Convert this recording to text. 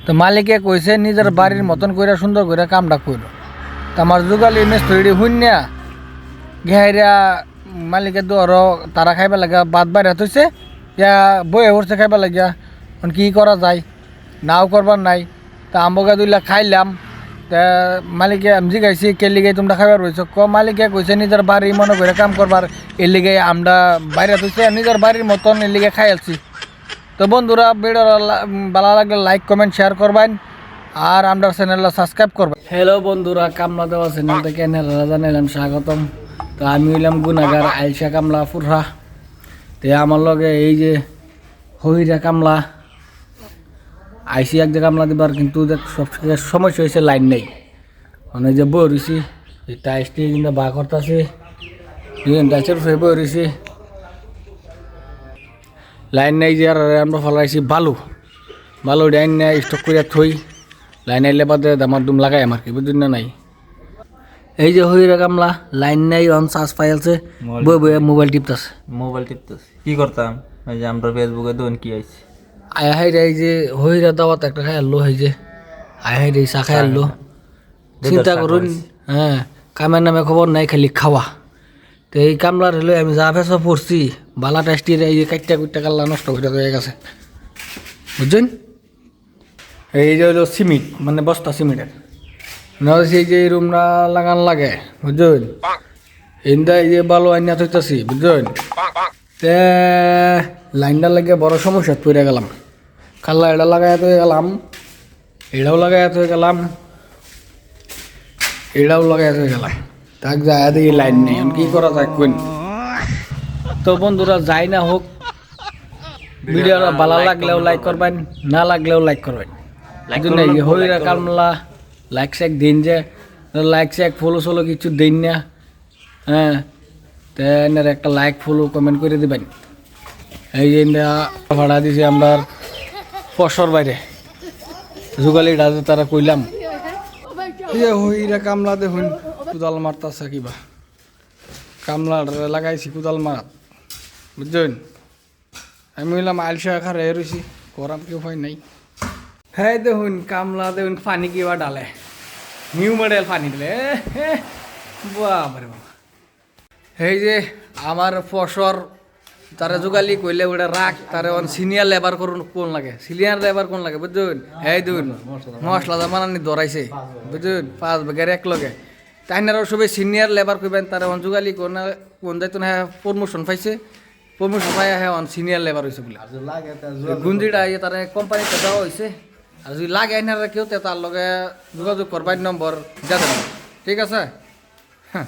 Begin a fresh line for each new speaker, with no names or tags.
তো মালিকে কইছে নিজের বাড়ির মতন করে সুন্দর করে কামটা করো। তো আমার যুগালি মিস্ত্রি শুনিয়া ঘেরা মালিকে দৌড় তারা খাইবা লাগা বাদ বাইরে থইছে ইয়া বয়ে উঠছে খাইবা লাগিয়া কি করা যায় নাও করবার নাই। তা আম্বগা 2 লাখ খাইলাম। তা মালিকে আমি জিগাইছি কে লিগে তোমরা খাইবার রয়েছ মালিকে কইছে নিজের বাড়ি মনে করে কাম করবার এর লিগে আমরা বাইরে থইছে নিজের বাড়ির মতন এর লিগে খাই আলছি। তো বন্ধুরা ভিডিও ভালো লাগলে লাইক কমেন্ট শেয়ার করবেন আর আমরা চ্যানেলটা সাবস্ক্রাইব করবেন। হ্যালো বন্ধুরা, কামলা দেওয়া চ্যানেল থেকে জানাইলাম স্বাগতম। তো আমি হইলাম গুনাগার আইসা কামলা ফুরহা। তো আমার লগে এই যে হইরা কামলা আইসি এক জায়গা কামলা দিবার, কিন্তু সবচেয়ে সমস্যা হয়েছে লাইন নেই। মানে যে বই রয়েছি টাইসটি কিন্তু বা করতেছে টাইসের বই রয়েছি লাইন নাই যে আর আমরা ফলাইছি বালু ডাইন নেয় স্টক করে থই লাইন আইলে বাদে দামার দুম লাগাই আমার কি বুঝুন না নাই। এই যে হইরা কামলা লাইন নাই অন চার্জ পাই আছে বই বই মোবাইল টিপতেছে
কি করতাম এই যে আমরা ফেসবুকে দোন কি আইছি
আয় হাই এই যে হইরা দাওয়াত একটা খাই আনলো এই যে আয় হাই এই চা খাই আনলো। চিন্তা করুন, হ্যাঁ কামের নামে খবর নাই, খালি খাওয়া। তো এই কামলার হলে আমি যা ফেসা পড়ছি বালা টেস্টির এই যে কাটটা কুটটা কাল্লা নষ্ট করে হয়ে গেছে বুঝছেন। এই যে হলো সিমেন্ট মানে বস্তা সিমেন্টের এই যে রুমটা লাগান লাগে বুঝছেন। ইন্দা এই যে বালু আইনা থইতাছি বুঝছেন। তে লাইনটা লাগে বড় সমস্যা পড়ে গেলাম। কাল্লা এটা লাগাই হয়ে গেলাম, এটাও লাগাই হয়ে গেলাম, এটাও লাগাই হয়ে গেলাম। তাক যায় দেখি লাইন নেই, কি করা যায় কোন। তো বন্ধুরা যাই না হোক, ভিডিওটা ভালো লাগলেও লাইক করবেন, না লাগলেও লাইক করবেন। হইরা কামলা লাইক শেক দিন যে লাইক শেক ফলো সলো কিছু দিন না, হ্যাঁ তেনার একটা লাইক ফলো কমেন্ট করে দিবেন। এই যে ভাড়া দিছি আমরা ফসর বাইরে যুগালিটা যে তারা কইলাম হইরা কামলা দেখুন কুদাল মারতাছে কিবা কামলা লাগাইছি কুদাল মারাত বুঝছেন। আমি বললাম আলসা খারে রয়েছি করাম কেউ হয় নাই। হ্যাঁ দেখুন কামলা দেখুন পানি কিবা ডালে নিউ মডেল পানি দিলে বাবারে বাবা। এই যে আমার ফসর তারা যোগালি কইলে ওটা রাখ তারে সিনিয়র লেবার করুন কোন লাগে সিনিয়র লেবার কোন লাগে বুঝছেন। এই দেখুন মশলা মানানি ধরাইছে বুঝছেন 5 বেগের এক লগে তাইনারও সবাই সিনিয়র লেবার কইবেন তারা যোগালি কোন যাইতো না প্রমোশন পাইছে, প্রমোশন পাই হ্যাঁ সিনিয়র লেবার হয়েছে বলে গুঞ্জিটা তারা কোম্পানিতে দেওয়া হয়েছে। আর যদি লাগে আইনারা কেউ তার লগে যোগাযোগ করবার নম্বর যাতে ঠিক আছে। হ্যাঁ